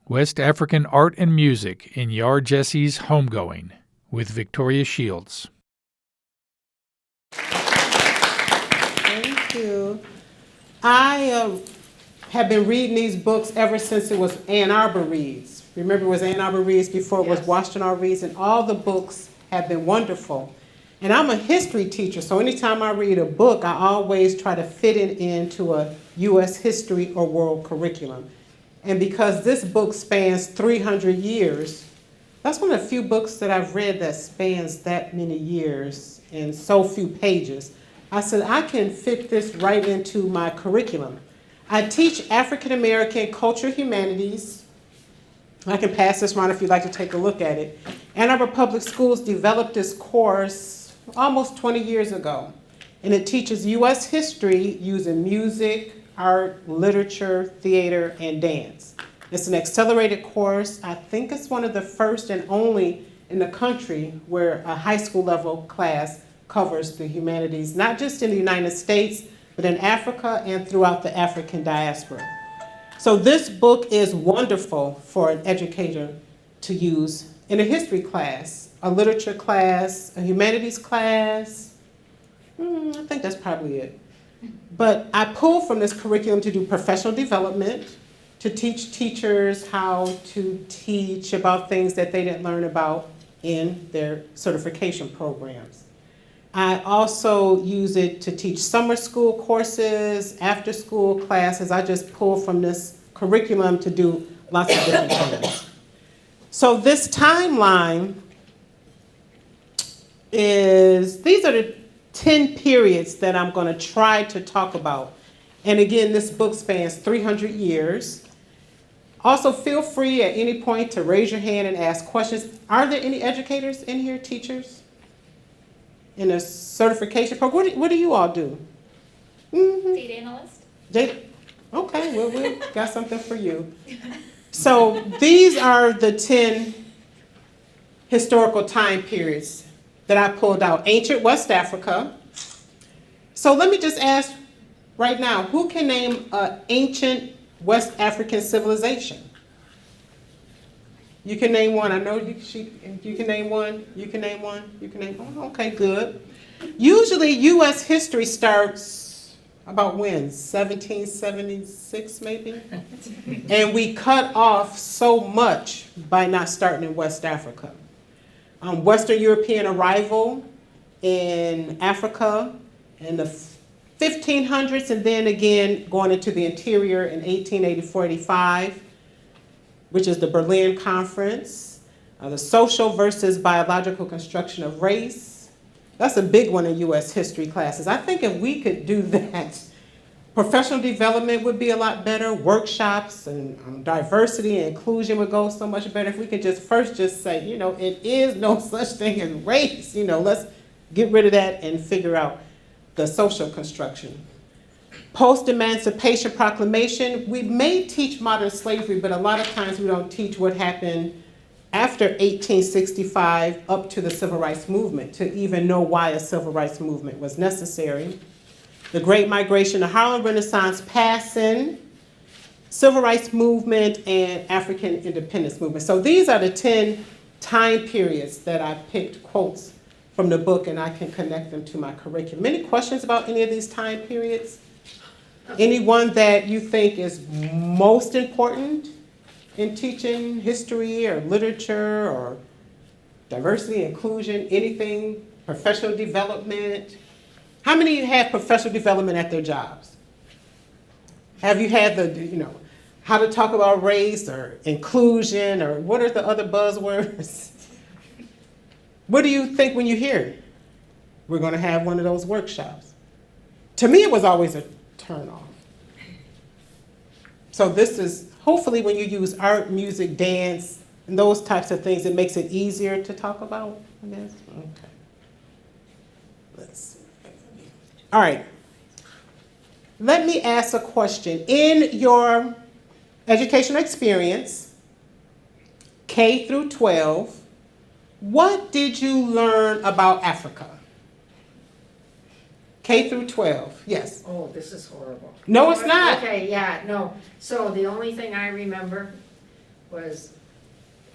West African Art and Music in Yaa Gyasi's Homegoing with Victoria Shields. Thank you. I have been reading these books ever since it was Arbor Reads. Remember it was Arbor Reads before it was Washtenaw Reads, and all the books have been wonderful. And I'm a history teacher, so anytime I read a book, I always try to fit it into a U.S. history or world curriculum. And because this book spans 300 years, that's one of the few books that I've read that spans that many years in so few pages. I said, I can fit this right into my curriculum. I teach African American Cultural Humanities. I can pass this around if you'd like to take a look at it. Ann Arbor Public Schools developed this course almost 20 years ago. And it teaches U.S. history using music, art, literature, theater, and dance. It's an accelerated course. I think it's one of the first and only in the country where a high school level class covers the humanities, not just in the United States, but in Africa and throughout the African diaspora. So this book is wonderful for an educator to use in a history class, a literature class, a humanities class. I think that's probably it. But I pulled from this curriculum to do professional development, to teach teachers how to teach about things that they didn't learn about in their certification programs. I also use it to teach summer school courses, after school classes. I just pull from this curriculum to do lots of different things. So this timeline these are the 10 periods that I'm going to try to talk about. And again, this book spans 300 years. Also, feel free at any point to raise your hand and ask questions. Are there any educators in here, teachers? In a certification program? What do you all do? Data analyst. Okay, well, we got something for you. So these are the 10 historical time periods that I pulled out. Ancient West Africa. So let me just ask right now, who can name an ancient West African civilization? You can name one. I know you can name one. You can name one. You can name one. Okay, good. Usually U.S. history starts about when? 1776 maybe? And we cut off so much by not starting in West Africa. Western European arrival in Africa in the 1500s, and then again going into the interior in 1884-85, which is the Berlin Conference. The social versus biological construction of race. That's a big one in U.S. history classes. I think if we could do that, professional development would be a lot better. Workshops and diversity and inclusion would go so much better if we could just say, it is no such thing as race. Let's get rid of that and figure out the social construction. Post-Emancipation Proclamation, we may teach modern slavery, but a lot of times we don't teach what happened after 1865 up to the Civil Rights Movement to even know why a Civil Rights Movement was necessary. The Great Migration, the Harlem Renaissance, passing, Civil Rights Movement, and African Independence Movement. So these are the 10 time periods that I picked quotes from the book, and I can connect them to my curriculum. Any questions about any of these time periods? Anyone that you think is most important in teaching history or literature or diversity, inclusion, anything, professional development? How many of you have professional development at their jobs? Have you had how to talk about race or inclusion, or what are the other buzzwords? What do you think when you hear it? We're going to have one of those workshops. To me, it was always a turn off. So this is, hopefully when you use art, music, dance, and those types of things, it makes it easier to talk about, I guess. Okay. Let's see. All right. Let me ask a question. In your educational experience, K through 12, what did you learn about Africa? K through 12, yes. Oh, this is horrible. No, it's not. Okay, yeah, no. So the only thing I remember was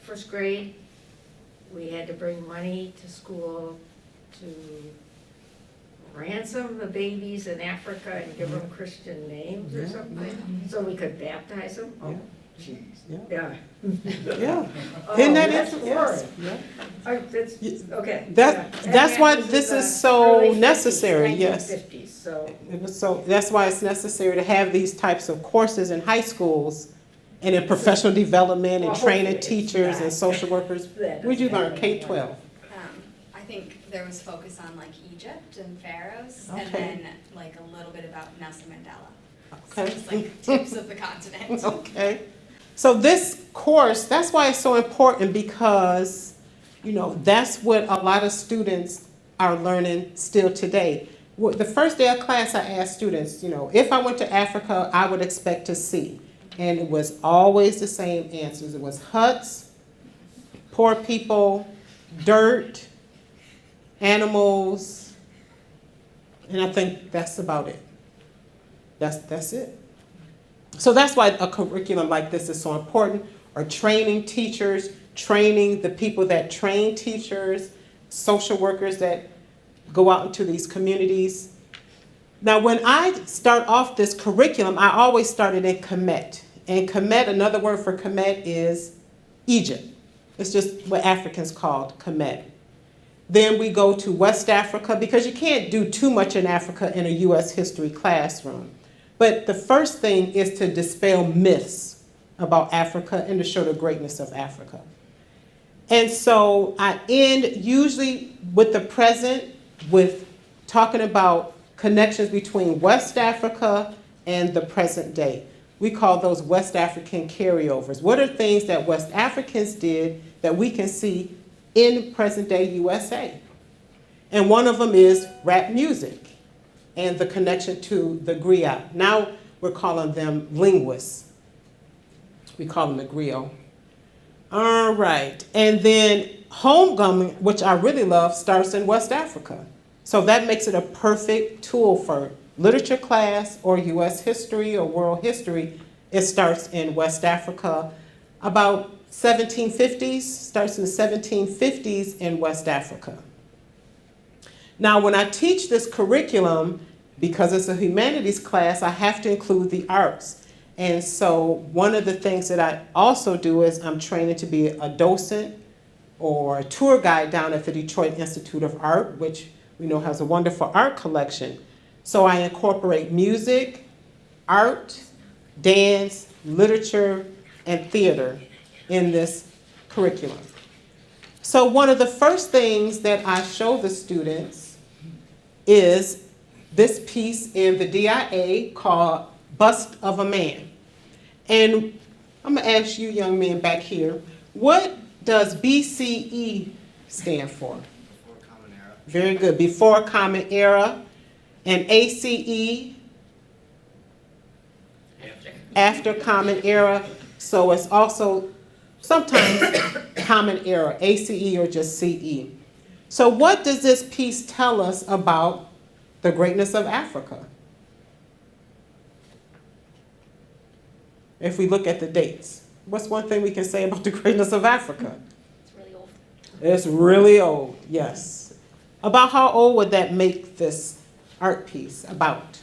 first grade, we had to bring money to school to ransom the babies in Africa and give them Christian names or something, so we could baptize them. Oh, jeez. Yeah. Yeah. Oh, Isn't that that's it? horrid. Yeah. Okay. That's why this is so necessary, yes. 1950s, so. So that's why it's necessary to have these types of courses in high schools and in professional development and Well, training hopefully it's teachers not. and social workers. That Where'd you doesn't learn? happen. K-12. I think there was focus on like Egypt and pharaohs, Okay. and then like a little bit about Nelson Mandela. So Okay. just like tips of the continent. Okay. So this course, that's why it's so important, because, you know, that's what a lot of students are learning still today. The first day of class, I asked students, you know, if I went to Africa, I would expect to see. And it was always the same answers. It was huts, poor people, dirt, animals, and I think that's about it. That's it. So that's why a curriculum like this is so important, or training teachers, training the people that train teachers, social workers that go out into these communities. Now, when I start off this curriculum, I always started in Kemet. And Kemet, another word for Kemet is Egypt. It's just what Africans called Kemet. Then we go to West Africa, because you can't do too much in Africa in a U.S. history classroom. But the first thing is to dispel myths about Africa and to show the greatness of Africa. And so I end usually with the present, with talking about connections between West Africa and the present day. We call those West African carryovers. What are things that West Africans did that we can see in present day USA? And one of them is rap music and the connection to the griot. Now we're calling them linguists. We call them the griot. All right, and then homegoing, which I really love, starts in West Africa. So that makes it a perfect tool for literature class or US history or world history. It starts in West Africa. About 1750s, starts in the 1750s in West Africa. Now, when I teach this curriculum, because it's a humanities class, I have to include the arts. And so one of the things that I also do is I'm training to be a docent or a tour guide down at the Detroit Institute of Art, which we know has a wonderful art collection. So I incorporate music, art, dance, literature, and theater in this curriculum. So one of the first things that I show the students is this piece in the DIA called Bust of a Man. And I'm gonna ask you young men back here, what does BCE stand for? Before Common Era. Very good, before Common Era. And ACE, after Common Era. So it's also sometimes Common Era, ACE or just CE. So what does this piece tell us about the greatness of Africa? If we look at the dates, what's one thing we can say about the greatness of Africa? It's really old. It's really old, yes. About how old would that make this art piece about?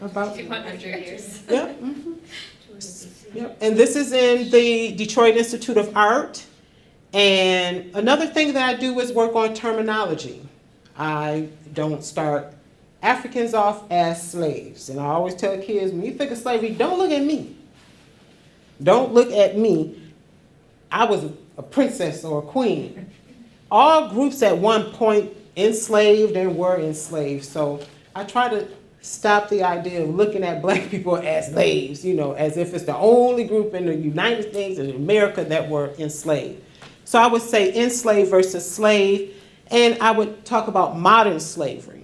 About 200 years. yeah. Yep. And this is in the Detroit Institute of Art. And another thing that I do is work on terminology. I don't start Africans off as slaves. And I always tell kids, when you think of slavery, don't look at me. Don't look at me. I was a princess or a queen. All groups at one point enslaved and were enslaved. So I try to stop the idea of looking at black people as slaves, you know, as if it's the only group in the United States and America that were enslaved. So I would say enslaved versus slave, and I would talk about modern slavery,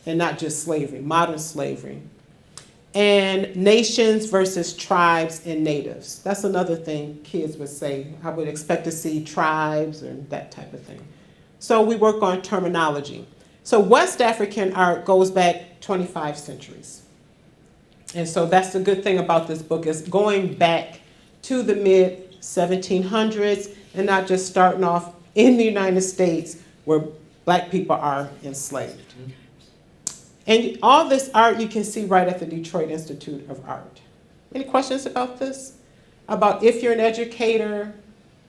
and not just slavery, modern slavery. And nations versus tribes and natives. That's another thing kids would say. I would expect to see tribes or that type of thing. So we work on terminology. So West African art goes back 25 centuries. And so that's the good thing about this book, is going back to the mid 1700s and not just starting off in the United States where black people are enslaved. And all this art you can see right at the Detroit Institute of Art. Any questions about this? About if you're an educator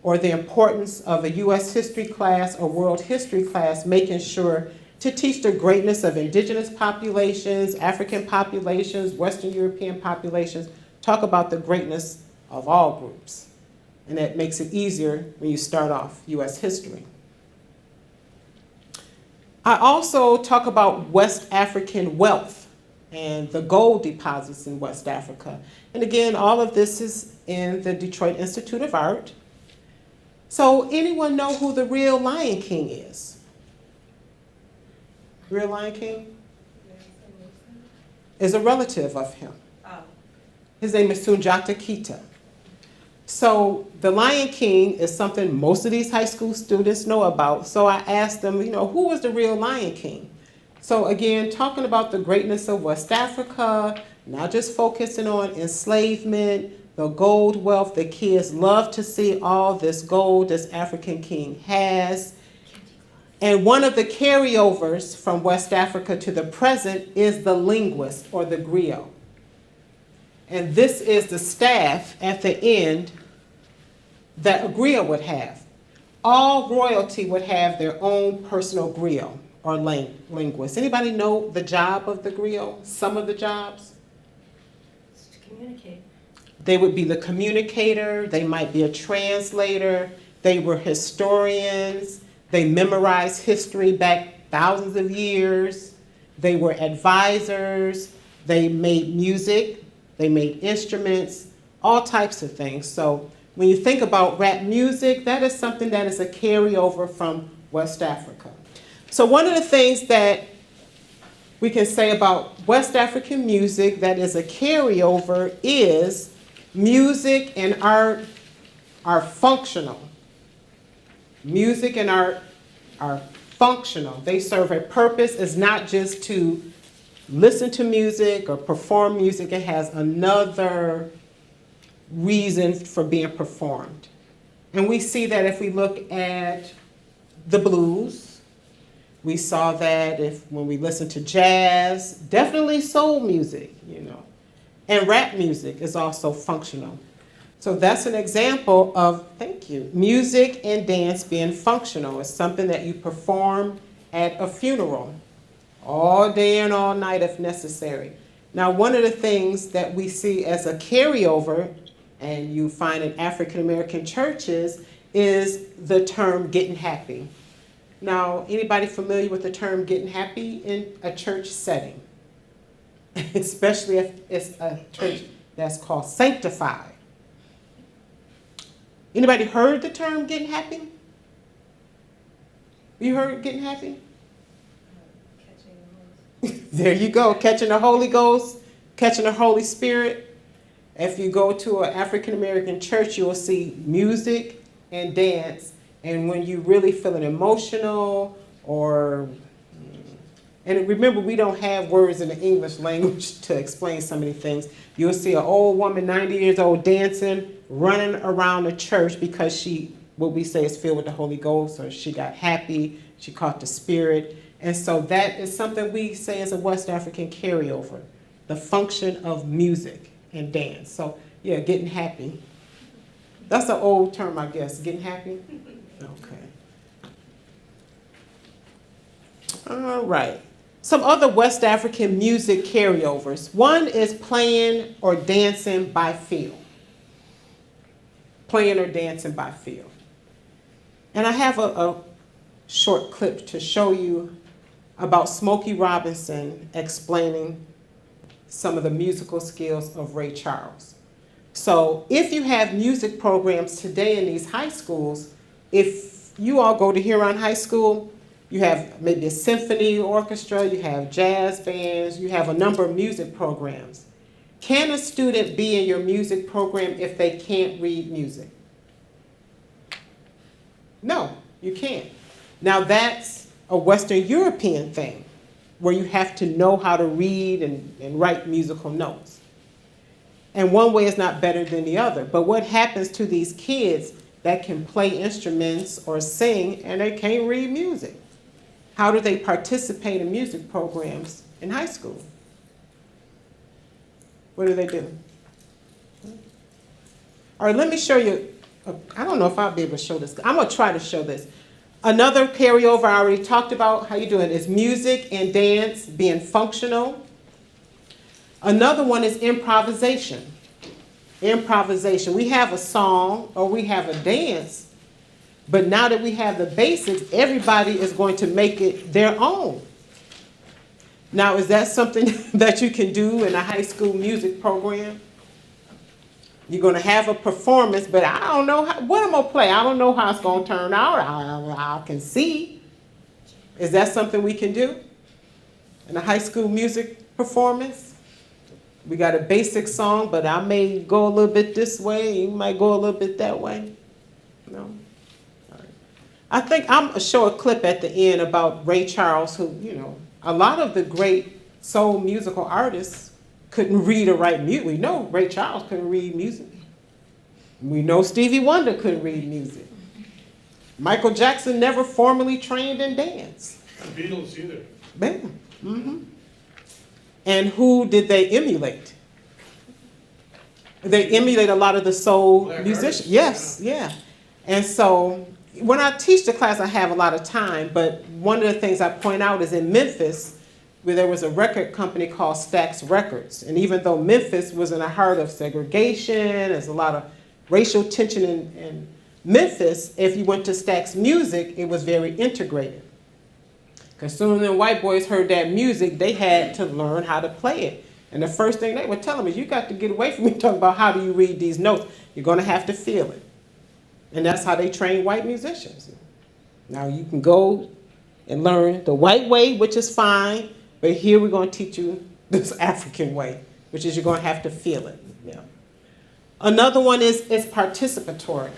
or the importance of a U.S. history class or world history class, making sure to teach the greatness of indigenous populations, African populations, Western European populations, talk about the greatness of all groups. And that makes it easier when you start off U.S. history. I also talk about West African wealth and the gold deposits in West Africa. And again, all of this is in the Detroit Institute of Art. So anyone know who the real Lion King is? Real Lion King? Is a relative of him. His name is Sundiata Keita. So the Lion King is something most of these high school students know about. So I asked them, who was the real Lion King? So again, talking about the greatness of West Africa, not just focusing on enslavement, the gold wealth. The kids love to see all this gold this African king has. And one of the carryovers from West Africa to the present is the linguist, or the griot. And this is the staff at the end that a griot would have. All royalty would have their own personal griot or linguist. Anybody know the job of the griot? Some of the jobs? It's to communicate. They would be the communicator. They might be a translator. They were historians. They memorized history back thousands of years. They were advisors. They made music. They made instruments, all types of things. So when you think about rap music, that is something that is a carryover from West Africa. So one of the things that we can say about West African music that is a carryover is music and art are functional. Music and art are functional. They serve a purpose. It's not just to listen to music or perform music. It has another reason for being performed. And we see that if we look at the blues. We saw that when we listen to jazz, definitely soul music, And rap music is also functional. So that's an example of, thank you, music and dance being functional. It's something that you perform at a funeral, all day and all night if necessary. Now, one of the things that we see as a carryover, and you find in African American churches, is the term getting happy. Now, anybody familiar with the term getting happy in a church setting? Especially if it's a church that's called sanctified. Anybody heard the term getting happy? You heard getting happy? There you go, catching the Holy Ghost, catching the Holy Spirit. If you go to an African American church, you will see music and dance. And when you really feeling emotional and remember, we don't have words in the English language to explain so many things. You'll see an old woman, 90 years old, dancing, running around the church because what we say is filled with the Holy Ghost, or she got happy, she caught the Spirit. And so that is something we say is a West African carryover, the function of music and dance. So yeah, getting happy. That's an old term, I guess, getting happy. Okay. All right. Some other West African music carryovers. One is playing or dancing by feel. Playing or dancing by feel. And I have a short clip to show you about Smokey Robinson explaining some of the musical skills of Ray Charles. So if you have music programs today in these high schools, if you all go to Huron High School, you have maybe a symphony orchestra, you have jazz bands, you have a number of music programs. Can a student be in your music program if they can't read music? No, you can't. Now that's a Western European thing, where you have to know how to read and write musical notes. And one way is not better than the other. But what happens to these kids that can play instruments or sing and they can't read music? How do they participate in music programs in high school? What do they do? All right, let me show you. I don't know if I'll be able to show this. I'm going to try to show this. Another carryover I already talked about, how you doing, is music and dance being functional. Another one is improvisation. Improvisation. We have a song or we have a dance, but now that we have the basics, everybody is going to make it their own. Now, is that something that you can do in a high school music program? You're going to have a performance, but I don't know what I'm going to play. I don't know how it's going to turn out. I can see. Is that something we can do in a high school music performance? We got a basic song, but I may go a little bit this way. You might go a little bit that way. No? All right. I think I'm going to show a clip at the end about Ray Charles, who, a lot of the great soul musical artists couldn't read or write music. We know Ray Charles couldn't read music. We know Stevie Wonder couldn't read music. Michael Jackson never formally trained in dance. The Beatles either. Bam. Mm-hmm. And who did they emulate? They emulate a lot of the soul Black musicians. artists, Yes, yeah. And so when I teach the class, I have a lot of time, but one of the things I point out is in Memphis, where there was a record company called Stax Records. And even though Memphis was in the heart of segregation, there's a lot of racial tension in Memphis, if you went to Stax Music, it was very integrated. Because soon as the white boys heard that music, they had to learn how to play it. And the first thing they would tell them is, you got to get away from me talking about how do you read these notes. You're going to have to feel it. And that's how they train white musicians. Now you can go and learn the white way, which is fine, but here we're going to teach you this African way, which is you're going to have to feel it. Yeah. Another one is participatory.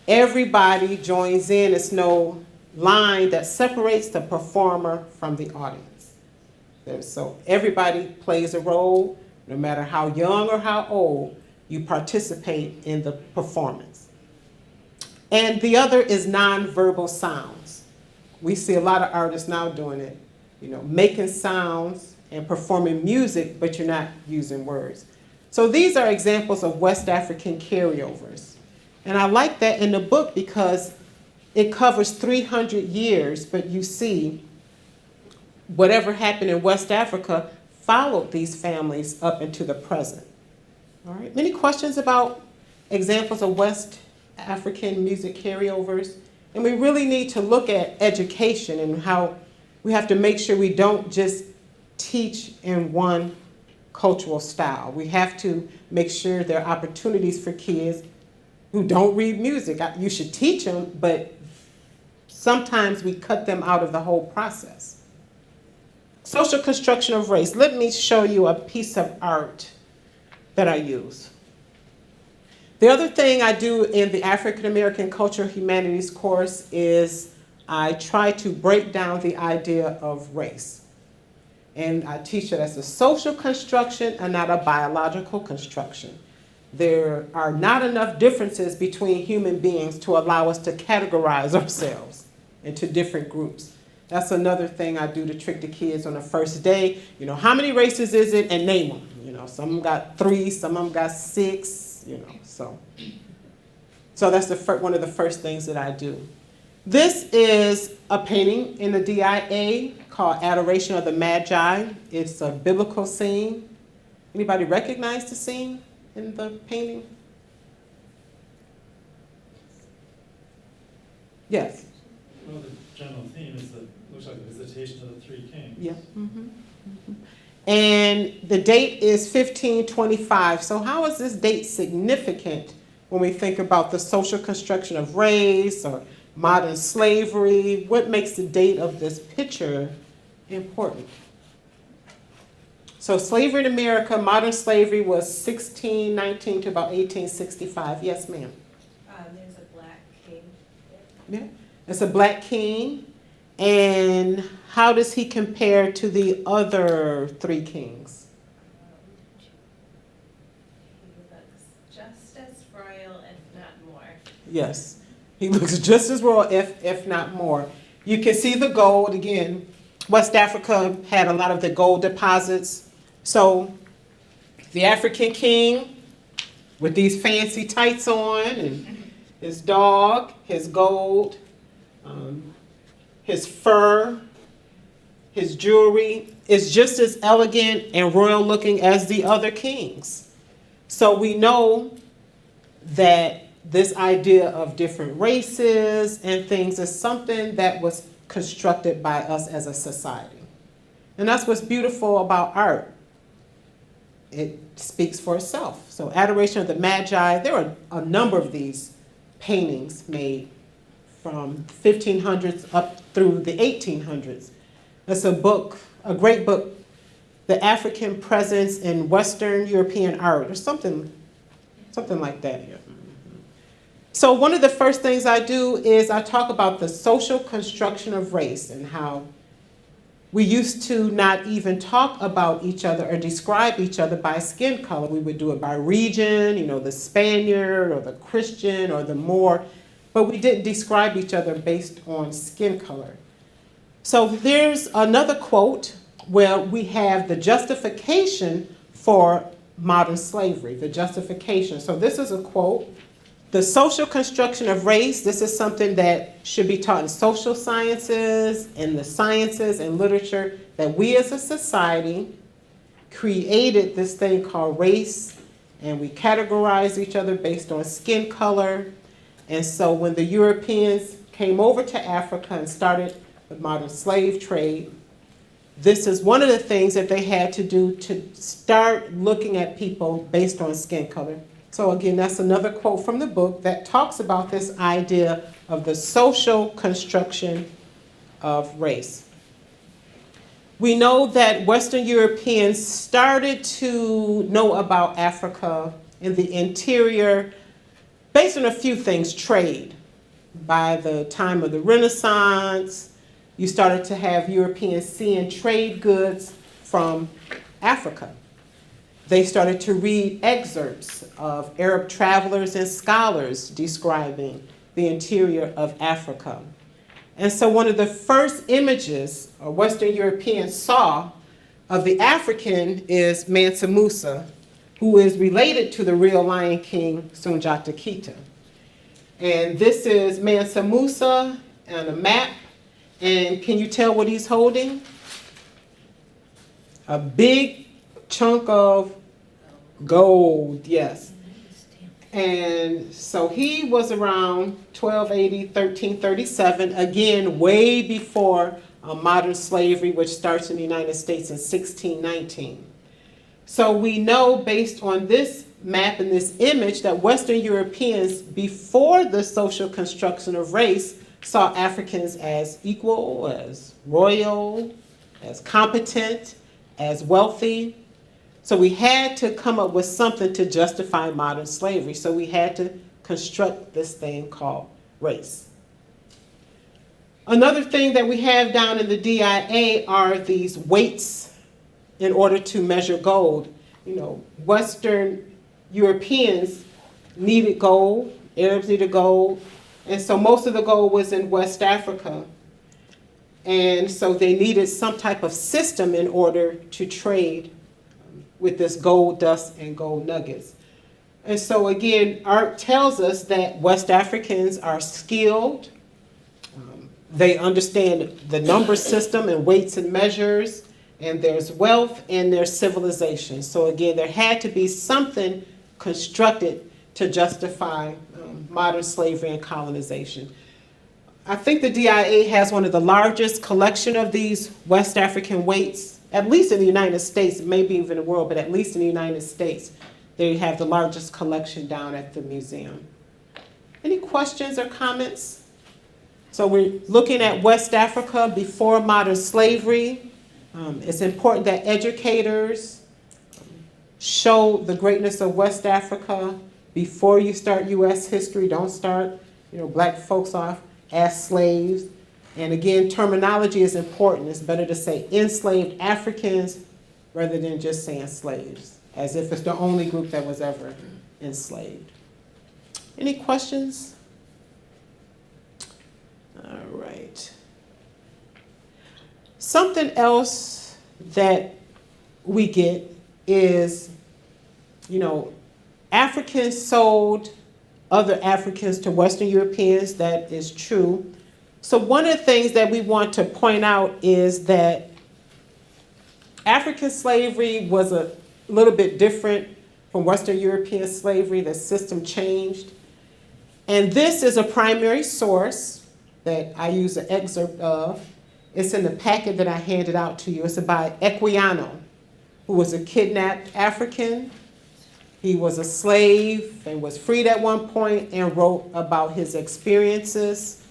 Everybody joins in. It's no line that separates the performer from the audience. So everybody plays a role, no matter how young or how old, you participate in the performance. And the other is nonverbal sounds. We see a lot of artists now doing it, making sounds and performing music, but you're not using words. So these are examples of West African carryovers. And I like that in the book because it covers 300 years, but you see whatever happened in West Africa followed these families up into the present. All right, any questions about examples of West African music carryovers? And we really need to look at education and how we have to make sure we don't just teach in one cultural style. We have to make sure there are opportunities for kids who don't read music. You should teach them, but sometimes we cut them out of the whole process. Social construction of race. Let me show you a piece of art that I use. The other thing I do in the African American Cultural Humanities course is I try to break down the idea of race. And I teach it as a social construction and not a biological construction. There are not enough differences between human beings to allow us to categorize ourselves into different groups. That's another thing I do to trick the kids on the first day. How many races is it? And name them. Some of them got 3, some of them got 6, So that's one of the first things that I do. This is a painting in the DIA called Adoration of the Magi. It's a biblical scene. Anybody recognize the scene in the painting? Yes. Well, the general theme is looks like the visitation of the 3 kings. Yeah. Mm-hmm. Mm-hmm. And the date is 1525. So how is this date significant when we think about the social construction of race or modern slavery? What makes the date of this picture important? So slavery in America, modern slavery was 1619 to about 1865. Yes, ma'am. There's a black king. Yeah, it's a black king. And how does he compare to the other 3 kings? He was just as royal, if not more. Yes, he looks just as royal, if not more. You can see the gold again. West Africa had a lot of the gold deposits. So the African king with these fancy tights on and his dog, his gold, his fur, his jewelry is just as elegant and royal looking as the other kings. So we know that this idea of different races and things is something that was constructed by us as a society. And that's what's beautiful about art. It speaks for itself. So Adoration of the Magi, there are a number of these paintings made from 1500s up through the 1800s. It's a book, a great book, The African Presence in Western European Art, or something like that here. So one of the first things I do is I talk about the social construction of race and how we used to not even talk about each other or describe each other by skin color. We would do it by region, the Spaniard or the Christian or the Moor, but we didn't describe each other based on skin color. So there's another quote where we have the justification for modern slavery, the justification. So this is a quote. The social construction of race, this is something that should be taught in social sciences, in the sciences and literature, that we as a society created this thing called race, and we categorize each other based on skin color. And so when the Europeans came over to Africa and started the modern slave trade, this is one of the things that they had to do to start looking at people based on skin color. So again, that's another quote from the book that talks about this idea of the social construction of race. We know that Western Europeans started to know about Africa in the interior based on a few things. Trade. By the time of the Renaissance, you started to have Europeans seeing trade goods from Africa. They started to read excerpts of Arab travelers and scholars describing the interior of Africa. And so one of the first images Western Europeans saw of the African is Mansa Musa, who is related to the real Lion King, Sunjata Keita. And this is Mansa Musa on a map. And can you tell what he's holding? A big chunk of gold, yes. And so he was around 1280, 1337, again, way before modern slavery, which starts in the United States in 1619. So we know based on this map and this image that Western Europeans, before the social construction of race, saw Africans as equal, as royal, as competent, as wealthy. So we had to come up with something to justify modern slavery. So we had to construct this thing called race. Another thing that we have down in the DIA are these weights in order to measure gold. Western Europeans needed gold, Arabs needed gold, and so most of the gold was in West Africa. And so they needed some type of system in order to trade with this gold dust and gold nuggets. And so again, art tells us that West Africans are skilled. They understand the number system and weights and measures, and there's wealth and there's civilization. So again, there had to be something constructed to justify modern slavery and colonization. I think the DIA has one of the largest collection of these West African weights, at least in the United States, maybe even the world, but at least in the United States, they have the largest collection down at the museum. Any questions or comments? So we're looking at West Africa before modern slavery. It's important that educators show the greatness of West Africa before you start U.S. history. Don't start, black folks off as slaves. And again, terminology is important. It's better to say enslaved Africans rather than just saying slaves, as if it's the only group that was ever enslaved. Any questions? All right. Something else that we get is, Africans sold other Africans to Western Europeans. That is true. So one of the things that we want to point out is that African slavery was a little bit different from Western European slavery. The system changed. And this is a primary source that I use an excerpt of. It's in the packet that I handed out to you. It's by Equiano, who was a kidnapped African. He was a slave and was freed at one point and wrote about his experiences.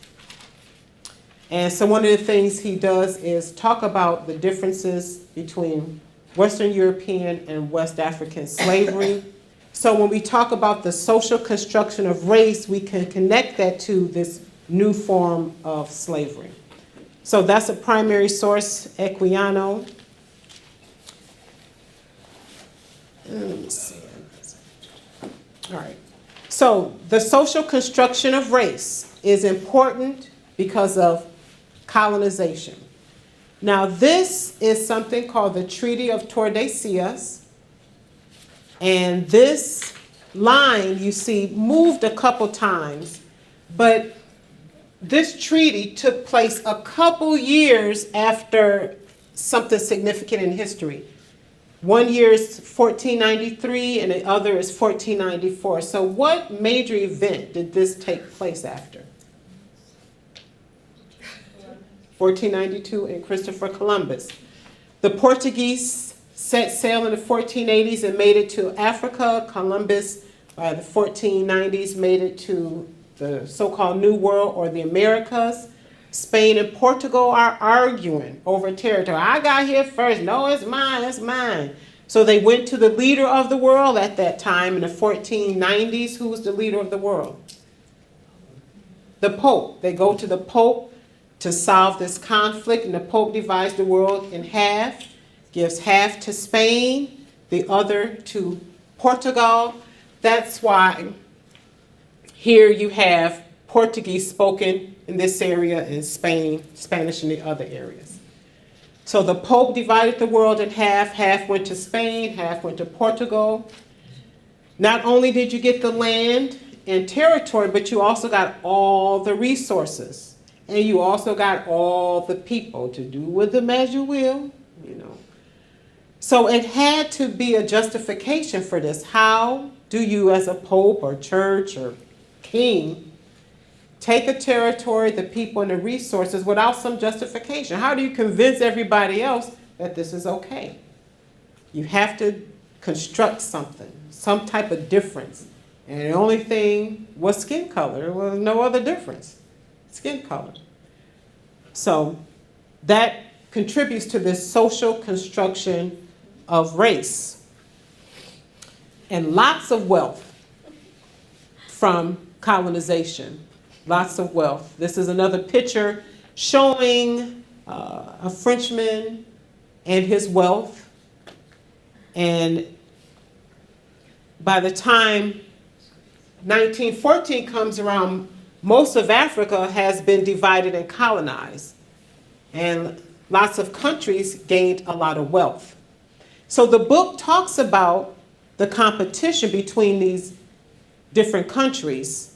And so one of the things he does is talk about the differences between Western European and West African slavery. So when we talk about the social construction of race, we can connect that to this new form of slavery. So that's a primary source, Equiano. Let me see. All right. So the social construction of race is important because of colonization. Now this is something called the Treaty of Tordesillas. And this line, you see, moved a couple times, but this treaty took place a couple years after something significant in history. One year is 1493 and the other is 1494. So what major event did this take place after? 1492 and Christopher Columbus. The Portuguese set sail in the 1480s and made it to Africa. Columbus, by the 1490s, made it to the so-called New World or the Americas. Spain and Portugal are arguing over territory. I got here first. No, it's mine, it's mine. So they went to the leader of the world at that time in the 1490s. Who was the leader of the world? The Pope. They go to the Pope to solve this conflict, and the Pope divides the world in half, gives half to Spain, the other to Portugal. That's why here you have Portuguese spoken in this area and Spanish in the other areas. So the Pope divided the world in half. Half went to Spain, half went to Portugal. Not only did you get the land and territory, but you also got all the resources. And you also got all the people to do with them as you will, So it had to be a justification for this. How do you as a pope or church or king take a territory, the people, and the resources without some justification? How do you convince everybody else that this is okay? You have to construct something, some type of difference. And the only thing was skin color. There was no other difference. Skin color. So that contributes to this social construction of race. And lots of wealth from colonization. Lots of wealth. This is another picture showing a Frenchman and his wealth. And by the time 1914 comes around, most of Africa has been divided and colonized. And lots of countries gained a lot of wealth. So the book talks about the competition between these different countries.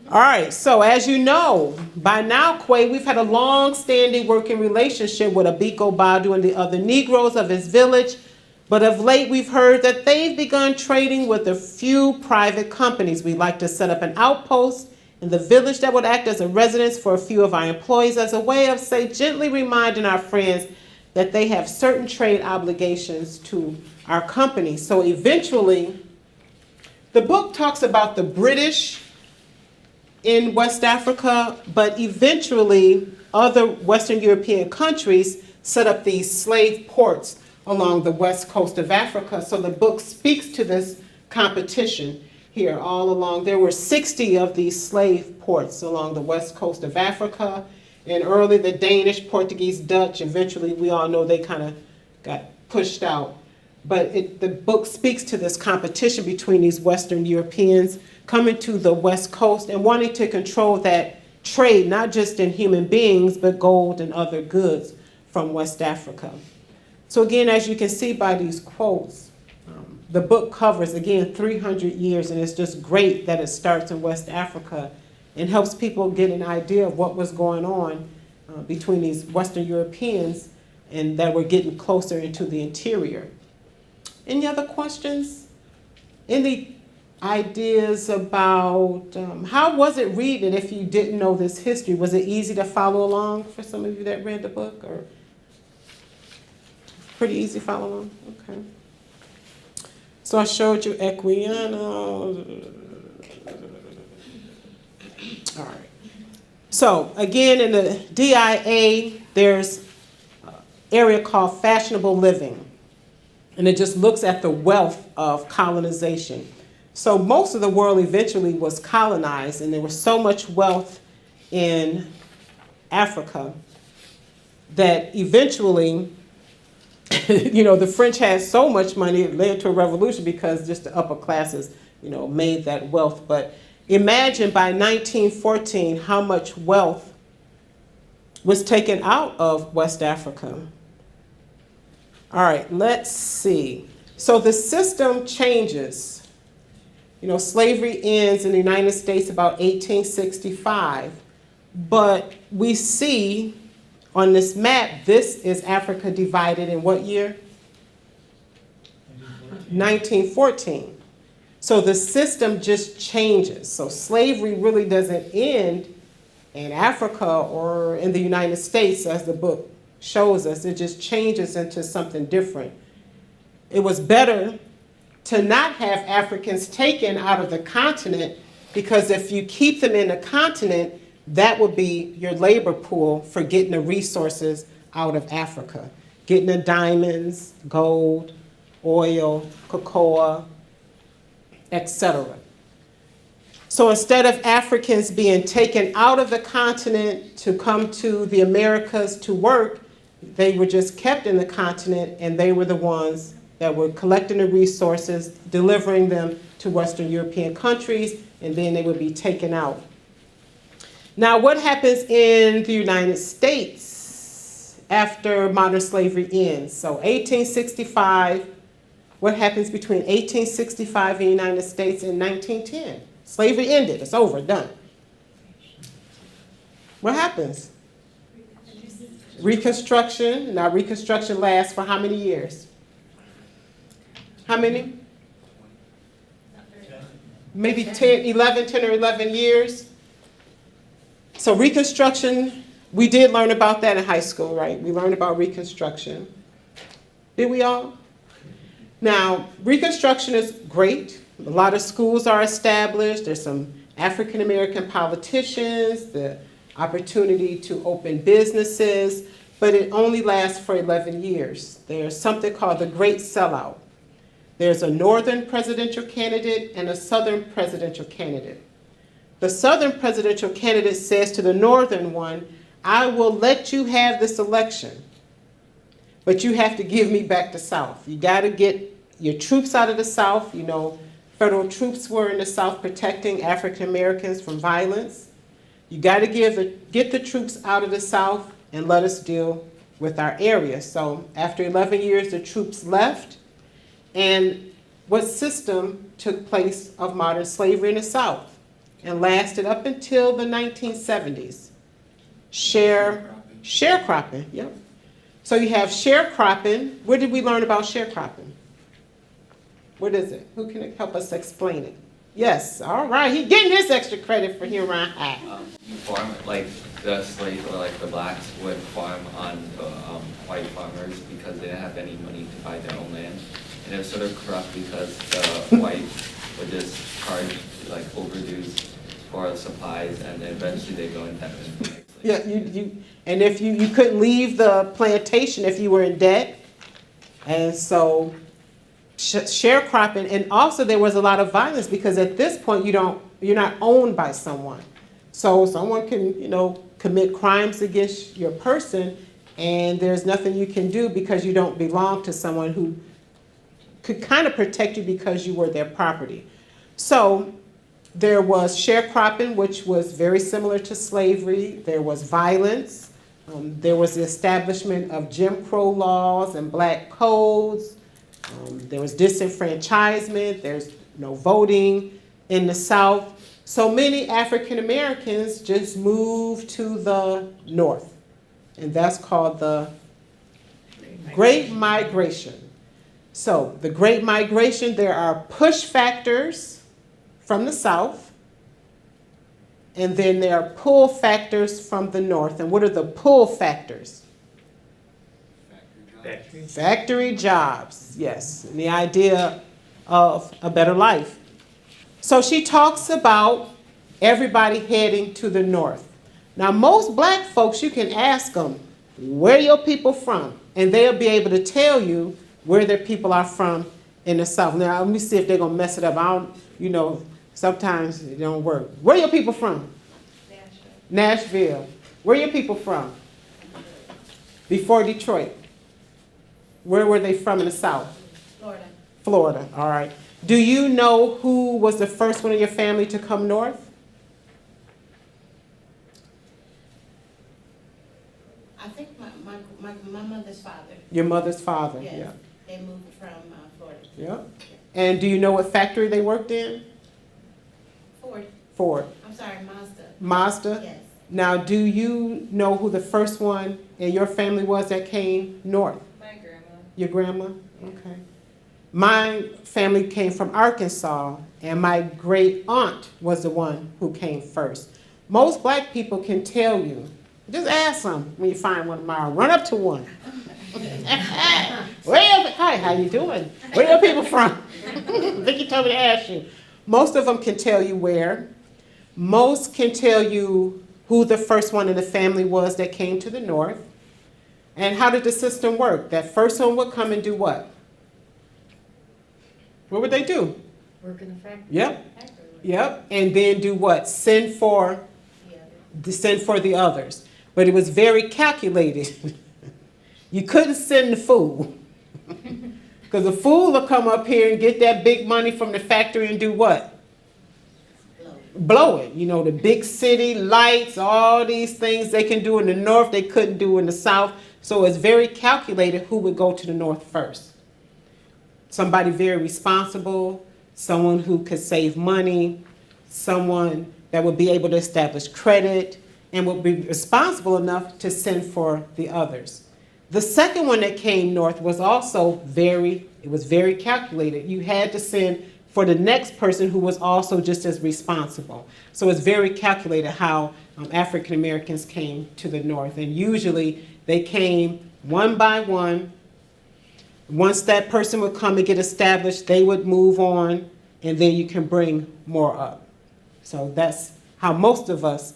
All right, so as you know, by now, Quay, we've had a long-standing working relationship with Abiko Badu and the other Negroes of his village, but of late we've heard that they've begun trading with a few private companies. We'd like to set up an outpost in the village that would act as a residence for a few of our employees as a way of, say, gently reminding our friends that they have certain trade obligations to our company. So eventually, the book talks about the British in West Africa, but eventually other Western European countries set up these slave ports along the west coast of Africa. So the book speaks to this competition here all along. There were 60 of these slave ports along the west coast of Africa. And early the Danish, Portuguese, Dutch, eventually we all know they kind of got pushed out. But the book speaks to this competition between these Western Europeans coming to the West Coast and wanting to control that trade, not just in human beings, but gold and other goods from West Africa. So again, as you can see by these quotes, the book covers, again, 300 years, and it's just great that it starts in West Africa and helps people get an idea of what was going on between these Western Europeans and that were getting closer into the interior. Any other questions? Any ideas about how was it reading if you didn't know this history? Was it easy to follow along for some of you that read the book, or pretty easy to follow along? Okay. So I showed you Equiano. All right. So again, in the DIA, there's an area called Fashionable Living. And it just looks at the wealth of colonization. So most of the world eventually was colonized, and there was so much wealth in Africa that eventually, the French had so much money, it led to a revolution because just the upper classes, made that wealth. But imagine by 1914 how much wealth was taken out of West Africa. All right, let's see. So the system changes. Slavery ends in the United States about 1865, but we see on this map, this is Africa divided in what year? 1914. So the system just changes. So slavery really doesn't end in Africa or in the United States, as the book shows us. It just changes into something different. It was better to not have Africans taken out of the continent, because if you keep them in the continent, that would be your labor pool for getting the resources out of Africa, getting the diamonds, gold, oil, cocoa, etc. So instead of Africans being taken out of the continent to come to the Americas to work, they were just kept in the continent, and they were the ones that were collecting the resources, delivering them to Western European countries, and then they would be taken out. Now, what happens in the United States after modern slavery ends? So 1865, what happens between 1865 in the United States and 1910? Slavery ended, it's over, done. What happens? Reconstruction. Now, Reconstruction lasts for how many years? How many? Maybe 10 or 11 years. So Reconstruction, we did learn about that in high school, right? We learned about Reconstruction. Did we all? Now, Reconstruction is great. A lot of schools are established. There's some African American politicians, the opportunity to open businesses, but it only lasts for 11 years. There's something called the Great Sellout. There's a northern presidential candidate and a southern presidential candidate. The southern presidential candidate says to the northern one, I will let you have this election, but you have to give me back the South. You got to get your troops out of the South. Federal troops were in the South protecting African Americans from violence. You got to get the troops out of the South and let us deal with our area. So after 11 years, the troops left. And what system took place of modern slavery in the South and lasted up until the 1970s? Sharecropping, yep. So you have sharecropping. Where did we learn about sharecropping? What is it? Who can help us explain it? Yes, all right. He's getting his extra credit for here around high. You farm, like the slaves or like the blacks would farm on the white farmers because they didn't have any money to buy their own land. And it was sort of corrupt because the whites would just charge like overdues for supplies, and then eventually they go in debt. Yeah, and if you couldn't leave the plantation if you were in debt. And so sharecropping, and also there was a lot of violence because at this point you're not owned by someone. So someone can, commit crimes against your person, and there's nothing you can do because you don't belong to someone who could kind of protect you because you were their property. So there was sharecropping, which was very similar to slavery. There was violence. There was the establishment of Jim Crow laws and black codes. There was disenfranchisement. There's no voting in the South. So many African Americans just moved to the North. And that's called the Great Migration. So the Great Migration, there are push factors from the South, and then there are pull factors from the North. And what are the pull factors? Factory jobs, yes, and the idea of a better life. So she talks about everybody heading to the North. Now, most black folks, you can ask them, where are your people from? And they'll be able to tell you where their people are from in the South. Now, let me see if they're going to mess it up. I don't, sometimes it don't work. Where are your people from? Nashville. Where are your people from? Before Detroit. Where were they from in the South? Florida. Florida, all right. Do you know who was the first one in your family to come north? I think my mother's father. Your mother's father, Yes. yeah. They moved from Florida. Yeah. And do you know what factory they worked in? Ford. I'm sorry, Mazda. Mazda? Yes. Now, do you know who the first one in your family was that came north? My grandma. Your grandma? Okay. My family came from Arkansas, and my great aunt was the one who came first. Most black people can tell you. Just ask them when you find one tomorrow. Run up to one. Hi, how you doing? Where your people from? Vicky told me to ask you. Most of them can tell you where. Most can tell you who the first one in the family was that came to the North. And how did the system work? That first one would come and do what? What would they do? Work in the factory. Yep. Yep. And then do what? Send for the others. But it was very calculated. You couldn't send the fool. Because the fool will come up here and get that big money from the factory and do what? Blow it. You know, the big city lights, all these things they can do in the North, they couldn't do in the South. So it's very calculated who would go to the North first. Somebody very responsible, someone who could save money, someone that would be able to establish credit and would be responsible enough to send for the others. The second one that came north was also very calculated. You had to send for the next person who was also just as responsible. So it's very calculated how African Americans came to the North. And usually they came one by one. Once that person would come and get established, they would move on, and then you can bring more up. So that's how most of us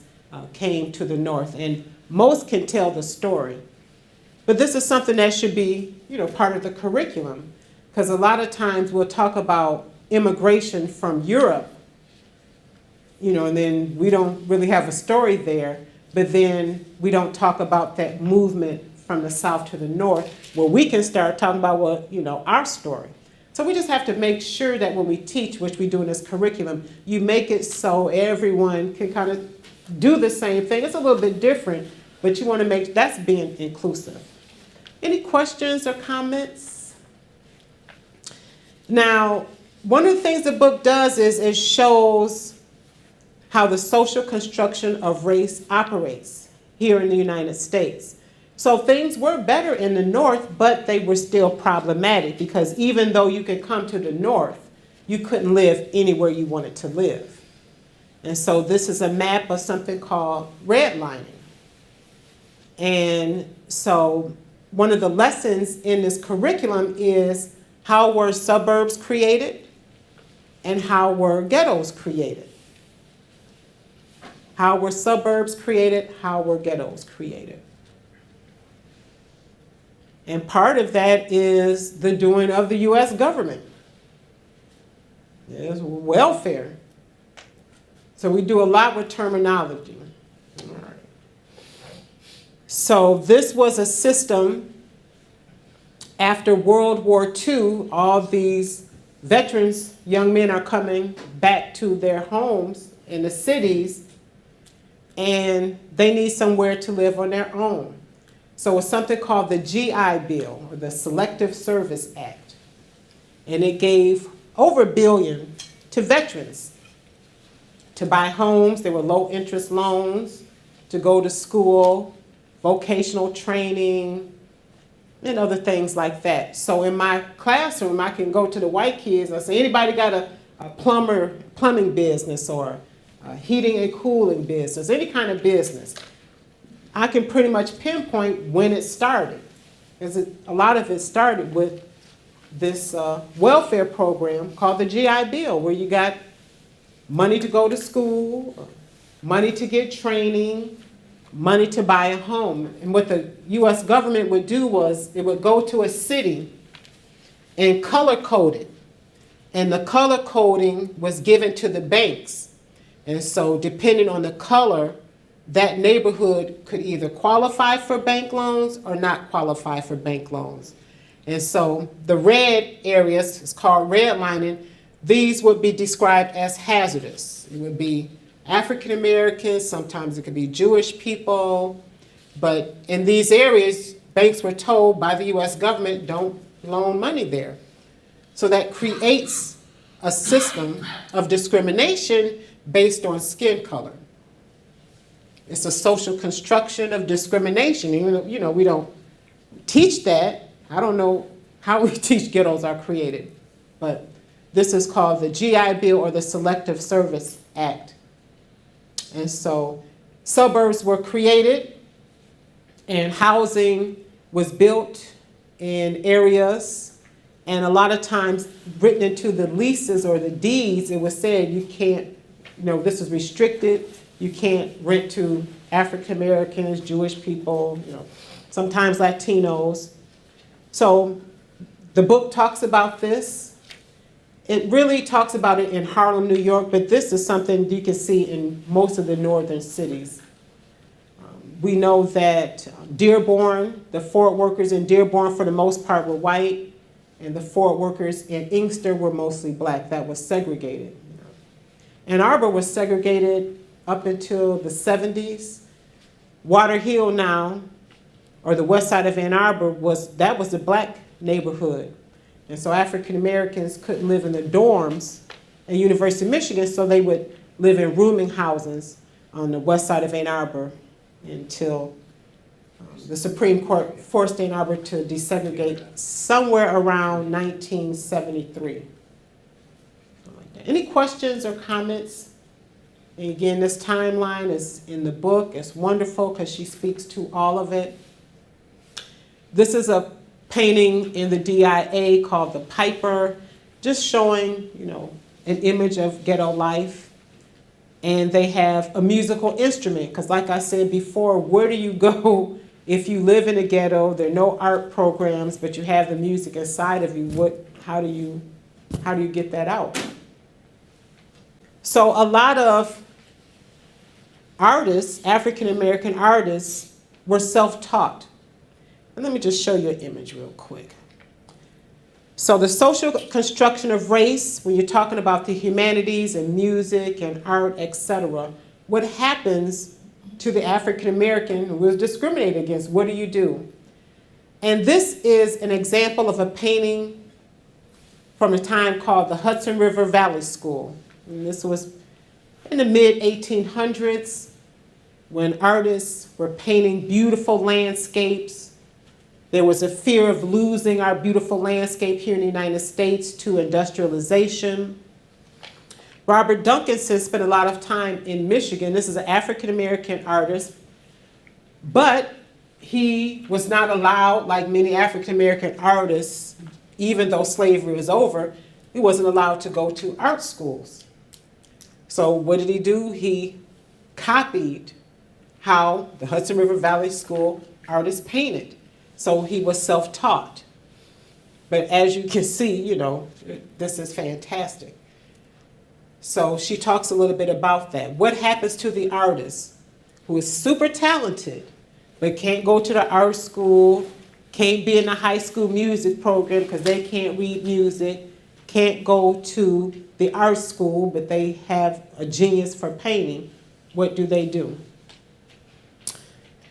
came to the North, and most can tell the story. But this is something that should be, part of the curriculum, because a lot of times we'll talk about immigration from Europe, and then we don't really have a story there, but then we don't talk about that movement from the South to the North, where we can start talking about, our story. So we just have to make sure that when we teach, which we do in this curriculum, you make it so everyone can kind of do the same thing. It's a little bit different, but you want to make that's being inclusive. Any questions or comments? Now, one of the things the book does is it shows how the social construction of race operates here in the United States. So things were better in the North, but they were still problematic because even though you could come to the North, you couldn't live anywhere you wanted to live. And so this is a map of something called redlining. And so one of the lessons in this curriculum is how were suburbs created and how were ghettos created? How were suburbs created? How were ghettos created? And part of that is the doing of the U.S. government. It's welfare. So we do a lot with terminology. All right. So this was a system after World War II, all these veterans, young men are coming back to their homes in the cities, and they need somewhere to live on their own. So it's something called the GI Bill, or the Selective Service Act. And it gave over $1 billion to veterans to buy homes. There were low interest loans, to go to school, vocational training, and other things like that. So in my classroom, I can go to the white kids and say, anybody got a plumbing business or a heating and cooling business, any kind of business? I can pretty much pinpoint when it started. Because a lot of it started with this welfare program called the GI Bill, where you got money to go to school, money to get training, money to buy a home. And what the US government would do was it would go to a city and color code it. And the color coding was given to the banks. And so depending on the color, that neighborhood could either qualify for bank loans or not qualify for bank loans. And so the red areas, it's called redlining, these would be described as hazardous. It would be African Americans, sometimes it could be Jewish people, but in these areas, banks were told by the US government, don't loan money there. So that creates a system of discrimination based on skin color. It's a social construction of discrimination. You know, we don't teach that. I don't know how we teach ghettos are created, but this is called the GI Bill, or the Selective Service Act. And so suburbs were created and housing was built in areas, and a lot of times written into the leases or the deeds, it was said you can't, you know, this is restricted. You can't rent to African Americans, Jewish people, you know, sometimes Latinos. So the book talks about this. It really talks about it in Harlem, New York, but this is something you can see in most of the northern cities. We know that Dearborn, the Ford workers in Dearborn for the most part were white, and the Ford workers in Inkster were mostly black. That was segregated. And Arbor was segregated up until the 70s. Water Hill now, or the west side of Ann Arbor, was the black neighborhood. And so African Americans couldn't live in the dorms at University of Michigan, so they would live in rooming houses on the west side of Ann Arbor until the Supreme Court forced Ann Arbor to desegregate somewhere around 1973. Any questions or comments? And again, this timeline is in the book. It's wonderful because she speaks to all of it. This is a painting in the DIA called The Piper, just showing, you know, an image of ghetto life. And they have a musical instrument, because like I said before, where do you go if you live in a ghetto? There are no art programs, but you have the music inside of you. How do you get that out? So a lot of artists, African American artists, were self-taught. And let me just show you an image real quick. So the social construction of race, when you're talking about the humanities and music and art, etc., what happens to the African American who was discriminated against? What do you do? And this is an example of a painting from a time called the Hudson River Valley School. And this was in the mid-1800s when artists were painting beautiful landscapes. There was a fear of losing our beautiful landscape here in the United States to industrialization. Robert Duncanson spent a lot of time in Michigan. This is an African-American artist, but he was not allowed, like many African-American artists, even though slavery was over, he wasn't allowed to go to art schools. So what did he do? He copied how the Hudson River Valley School artists painted. So he was self-taught. But as you can see, you know, this is fantastic. So she talks a little bit about that. What happens to the artist who is super talented, but can't go to the art school, can't be in the high school music program because they can't read music, can't go to the art school, but they have a genius for painting. What do they do?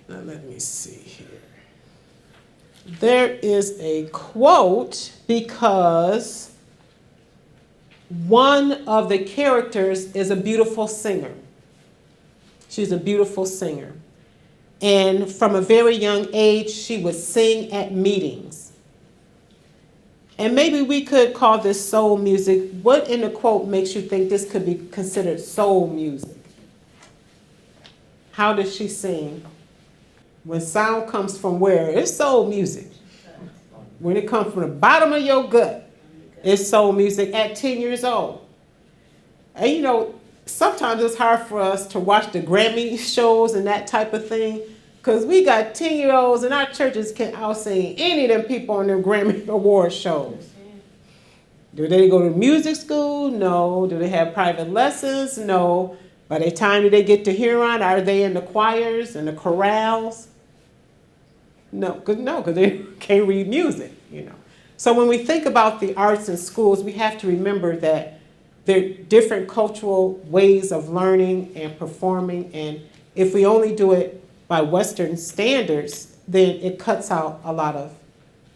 Now let me see here. There is a quote because one of the characters is a beautiful singer. She's a beautiful singer. And from a very young age, she would sing at meetings. And maybe we could call this soul music. What in the quote makes you think this could be considered soul music? How does she sing? When sound comes from where? It's soul music. When it comes from the bottom of your gut, it's soul music at 10 years old. And you know, sometimes it's hard for us to watch the Grammy shows and that type of thing, because we got 10-year-olds and our churches can out-sing any of them people on their Grammy Award shows. Do they go to music school? No. Do they have private lessons? No. By the time they get to Huron, are they in the choirs and the chorales? No, because they can't read music, you know. So when we think about the arts in schools, we have to remember that there are different cultural ways of learning and performing, and if we only do it by Western standards, then it cuts out a lot of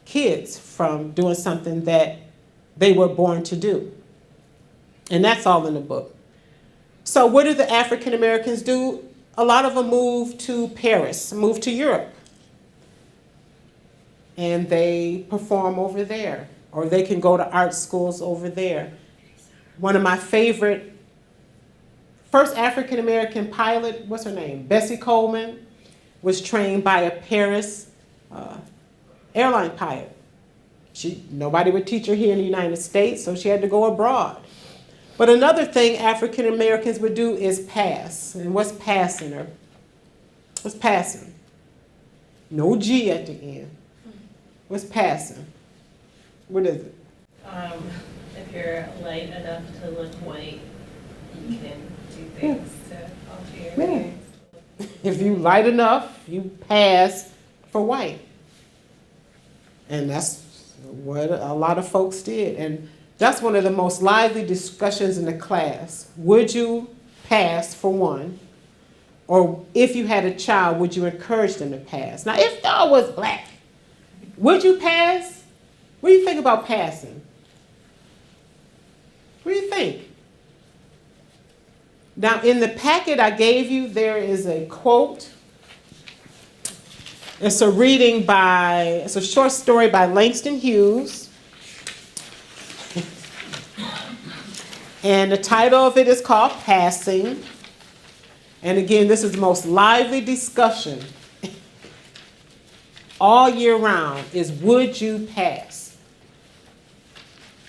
kids from doing something that they were born to do. And that's all in the book. So what do the African Americans do? A lot of them move to Paris, move to Europe. And they perform over there, or they can go to art schools over there. One of my favorite, first African American pilot, what's her name? Bessie Coleman, was trained by a Paris airline pilot. Nobody would teach her here in the United States, so she had to go abroad. But another thing African Americans would do is pass. And what's passing her? What's passing? No G at the end. What's passing? What is it? If you're light enough to look white, you can do things to alter your appearance. If you light enough, you pass for white. And that's what a lot of folks did. And that's one of the most lively discussions in the class. Would you pass for one? Or if you had a child, would you encourage them to pass? Now, if y'all was black, would you pass? What do you think about passing? What do you think? Now, in the packet I gave you, there is a quote. It's a short story by Langston Hughes. And the title of it is called Passing. And again, this is the most lively discussion all year round is, would you pass?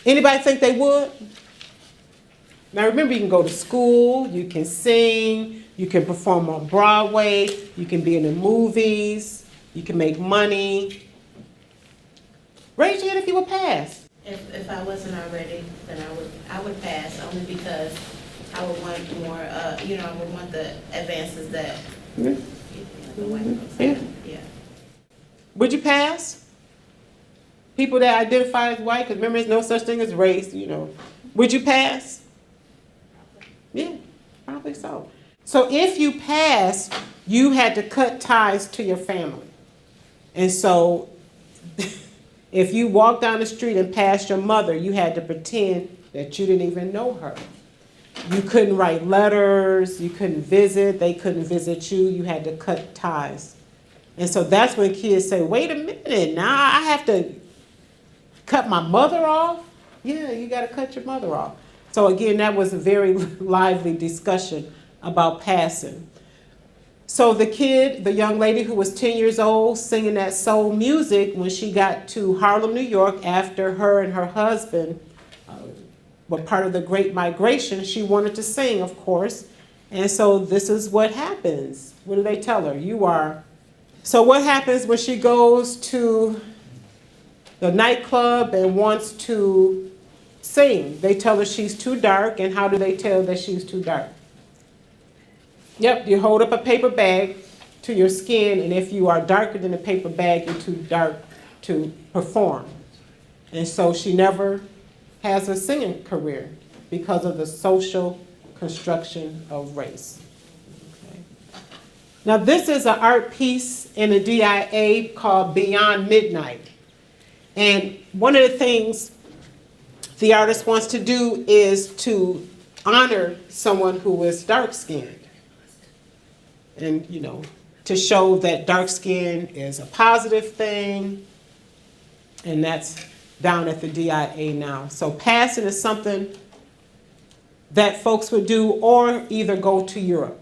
Anybody think they would? Now remember, you can go to school, you can sing, you can perform on Broadway, you can be in the movies, you can make money. Raise your hand if you would pass. If I wasn't already, then I would pass, only because I would want more, I would want the advances that the white folks have. Yeah. Would you pass? People that identify as white, because remember there's no such thing as race, Would you pass? Yeah, probably so. So if you passed, you had to cut ties to your family. And so if you walked down the street and passed your mother, you had to pretend that you didn't even know her. You couldn't write letters, you couldn't visit, they couldn't visit you, you had to cut ties. And so that's when kids say, wait a minute, now I have to cut my mother off? Yeah, you got to cut your mother off. So again, that was a very lively discussion about passing. So the young lady who was 10 years old singing that soul music, when she got to Harlem, New York, after her and her husband were part of the Great Migration, she wanted to sing, of course. And so this is what happens. What do they tell her? So what happens when she goes to the nightclub and wants to sing? They tell her she's too dark, and how do they tell that she's too dark? Yep, you hold up a paper bag to your skin, and if you are darker than the paper bag, you're too dark to perform. And so she never has a singing career because of the social construction of race. Okay. Now this is an art piece in a DIA called Beyond Midnight. And one of the things the artist wants to do is to honor someone who is dark-skinned. And, you know, to show that dark skin is a positive thing. And that's down at the DIA now. So passing is something that folks would do or either go to Europe.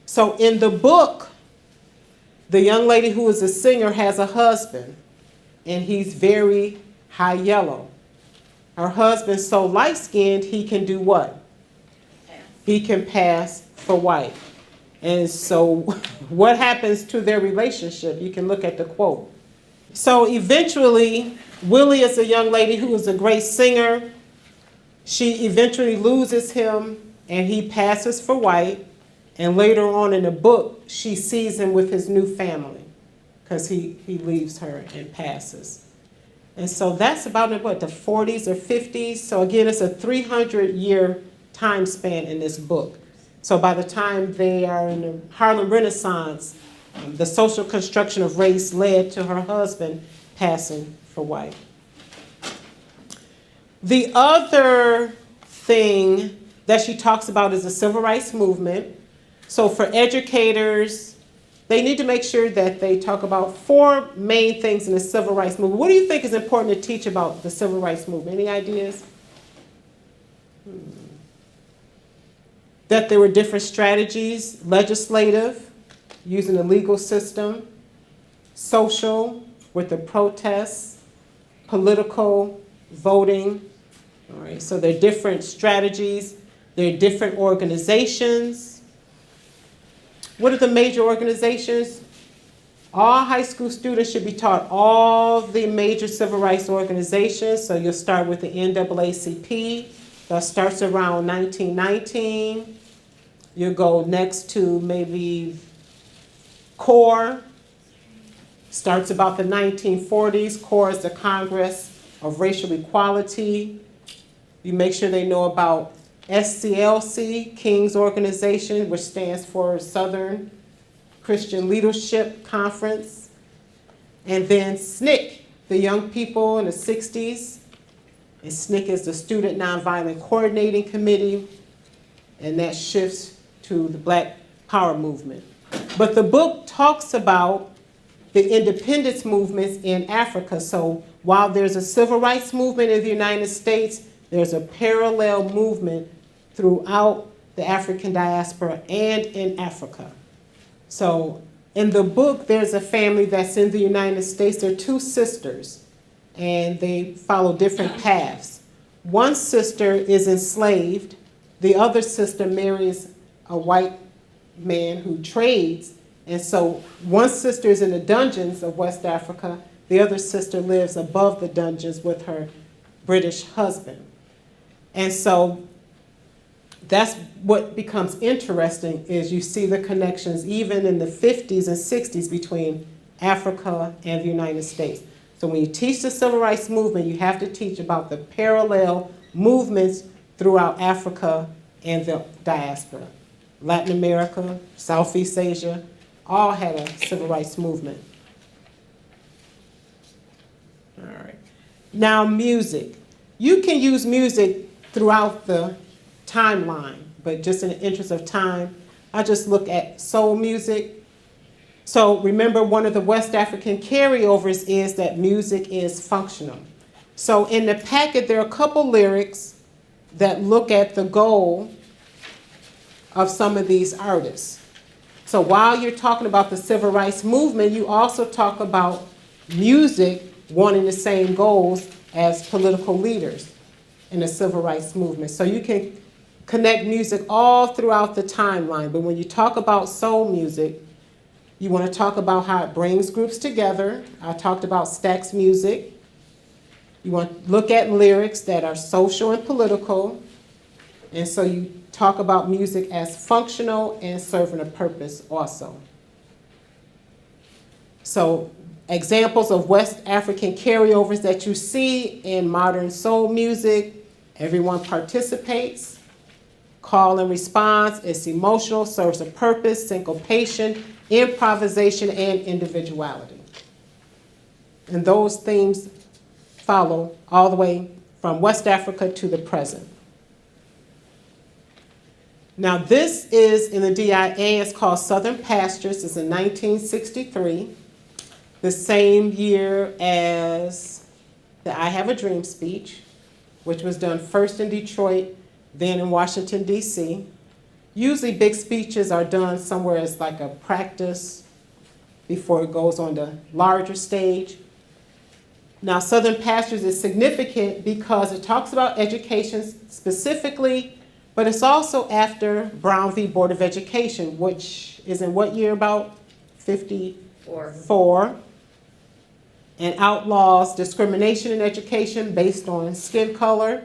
So in the book, the young lady who is a singer has a husband, and he's very high yellow. Her husband's so light-skinned, he can do what? He can pass for white. And so what happens to their relationship? You can look at the quote. So eventually, Willie is a young lady who is a great singer. She eventually loses him, and he passes for white. And later on in the book, she sees him with his new family because he leaves her and passes. And so that's about what, the 40s or 50s? So again, it's a 300-year time span in this book. So by the time they are in the Harlem Renaissance, the social construction of race led to her husband passing for white. The other thing that she talks about is the civil rights movement. So for educators, they need to make sure that they talk about 4 main things in the civil rights movement. What do you think is important to teach about the civil rights movement? Any ideas? That there were different strategies: legislative, using the legal system; social, with the protests; political, voting. All right, so there are different strategies. There are different organizations. What are the major organizations? All high school students should be taught all the major civil rights organizations. So you'll start with the NAACP. That starts around 1919. You go next to maybe CORE. Starts about the 1940s. CORE is the Congress of Racial Equality. You make sure they know about SCLC, King's Organization, which stands for Southern Christian Leadership Conference. And then SNCC, the young people in the 60s. And SNCC is the Student Nonviolent Coordinating Committee. And that shifts to the Black Power movement. But the book talks about the independence movements in Africa. So while there's a civil rights movement in the United States, there's a parallel movement throughout the African diaspora and in Africa. So in the book, there's a family that's in the United States. They're 2 sisters, and they follow different paths. One sister is enslaved. The other sister marries a white man who trades. And so one sister is in the dungeons of West Africa. The other sister lives above the dungeons with her British husband. And so that's what becomes interesting, is you see the connections even in the 50s and 60s between Africa and the United States. So when you teach the civil rights movement, you have to teach about the parallel movements throughout Africa and the diaspora. Latin America, Southeast Asia, all had a civil rights movement. All right. Now music. You can use music throughout the timeline, but just in the interest of time, I just look at soul music. So remember, one of the West African carryovers is that music is functional. So in the packet, there are a couple lyrics that look at the goal of some of these artists. So while you're talking about the civil rights movement, you also talk about music wanting the same goals as political leaders in the civil rights movement. So you can connect music all throughout the timeline. But when you talk about soul music, you want to talk about how it brings groups together. I talked about Stax music. You want to look at lyrics that are social and political. And so you talk about music as functional and serving a purpose also. So examples of West African carryovers that you see in modern soul music. Everyone participates. Call and response, it's emotional, serves a purpose, syncopation, improvisation, and individuality. And those themes follow all the way from West Africa to the present. Now this is in the DIA, it's called Southern Pastures, it's in 1963, the same year as the I Have a Dream speech, which was done first in Detroit, then in Washington, D.C. Usually big speeches are done somewhere as like a practice before it goes on the larger stage. Now, Southern Pastures is significant because it talks about education specifically, but it's also after Brown v. Board of Education, which is in what year about? 54. And outlaws discrimination in education based on skin color.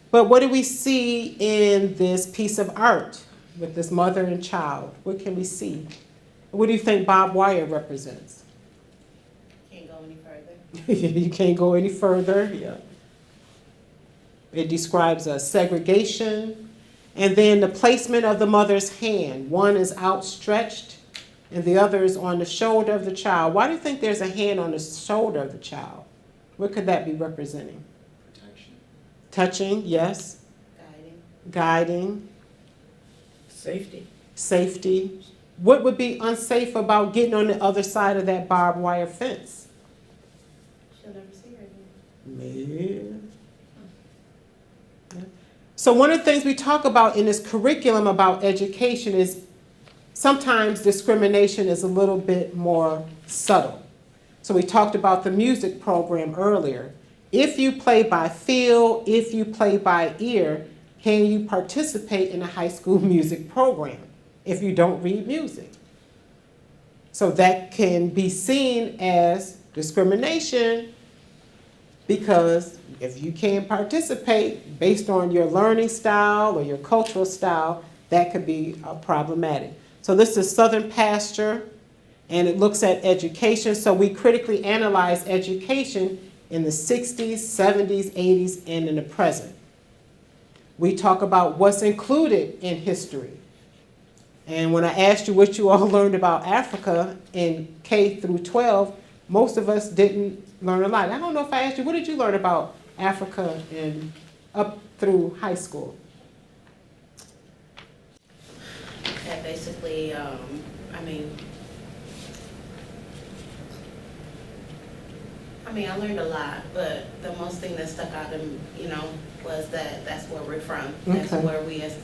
But what do we see in this piece of art with this mother and child? What can we see? What do you think barbed wire represents? Can't go any further. You can't go any further. Yeah. It describes a segregation. And then the placement of the mother's hand. One is outstretched and the other is on the shoulder of the child. Why do you think there's a hand on the shoulder of the child? What could that be representing? Protection. Touching, yes. Guiding. Safety. Safety. What would be unsafe about getting on the other side of that barbed wire fence? She'll never see her again. Yeah. So one of the things we talk about in this curriculum about education is sometimes discrimination is a little bit more subtle. So we talked about the music program earlier. If you play by feel, if you play by ear, can you participate in a high school music program if you don't read music? So that can be seen as discrimination because if you can't participate based on your learning style or your cultural style, that could be problematic. So this is Southern Pasture, and it looks at education. So we critically analyze education in the 60s, 70s, 80s, and in the present. We talk about what's included in history. And when I asked you what you all learned about Africa in K through 12, most of us didn't learn a lot. I don't know if I asked you, what did you learn about Africa in up through high school? That basically, I learned a lot, but the most thing that stuck out in, was that that's where we're from. That's Okay. where we, as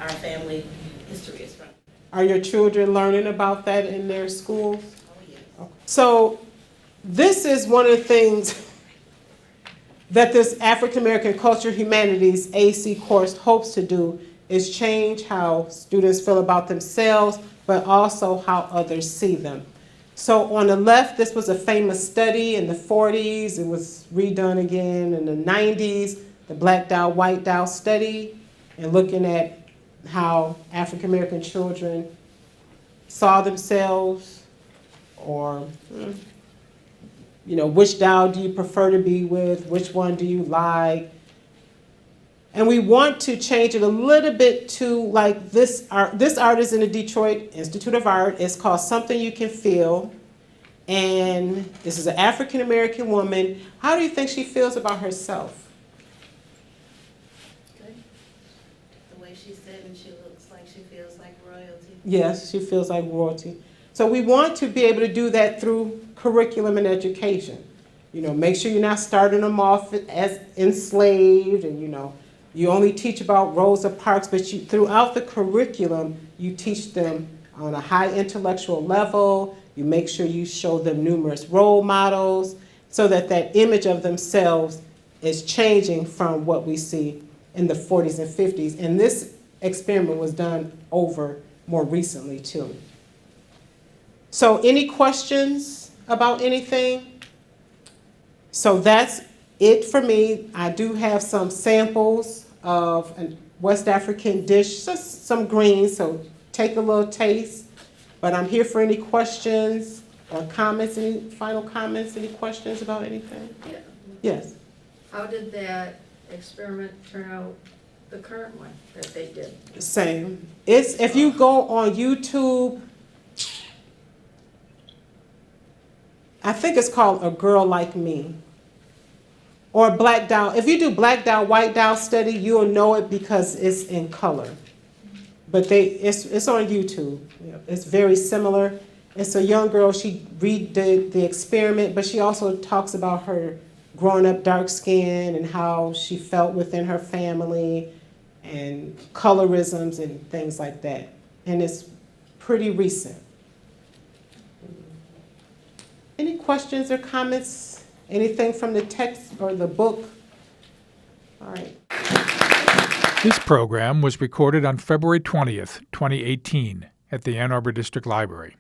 our family history is from. Are your children learning about that in their schools? Oh, yes. So this is one of the things that this African American Cultural Humanities AC course hopes to do is change how students feel about themselves, but also how others see them. So on the left, this was a famous study in the 40s. It was redone again in the 90s, the Black Dow, White Dow study, and looking at how African American children saw themselves, or which Dow do you prefer to be with, which one do you like. And we want to change it a little bit to like this art. This art is in the Detroit Institute of Art. It's called Something You Can Feel. And this is an African American woman. How do you think she feels about herself? Good. The way she's sitting, she looks like she feels like royalty. Yes, she feels like royalty. So we want to be able to do that through curriculum and education. Make sure you're not starting them off as enslaved and, you only teach about Rosa Parks, but throughout the curriculum, you teach them on a high intellectual level. You make sure you show them numerous role models so that that image of themselves is changing from what we see in the 40s and 50s. And this experiment was done over more recently too. So any questions about anything? So that's it for me. I do have some samples of a West African dish, just some greens, so take a little taste. But I'm here for any questions. or comments, any final comments, any questions about anything? Yeah. Yes. How did that experiment turn out, the current one that they did? Same. It's, if you go on YouTube, I think it's called A Girl Like Me. Or black dowel. If you do black dowel, white dowel study, you'll know it because it's in color. But it's on YouTube. It's very similar. It's a young girl, she redid the experiment, but she also talks about her growing up dark skin and how she felt within her family and colorisms and things like that. And it's pretty recent. Any questions or comments? Anything from the text or the book? All right. This program was recorded on February 20th, 2018, at the Ann Arbor District Library.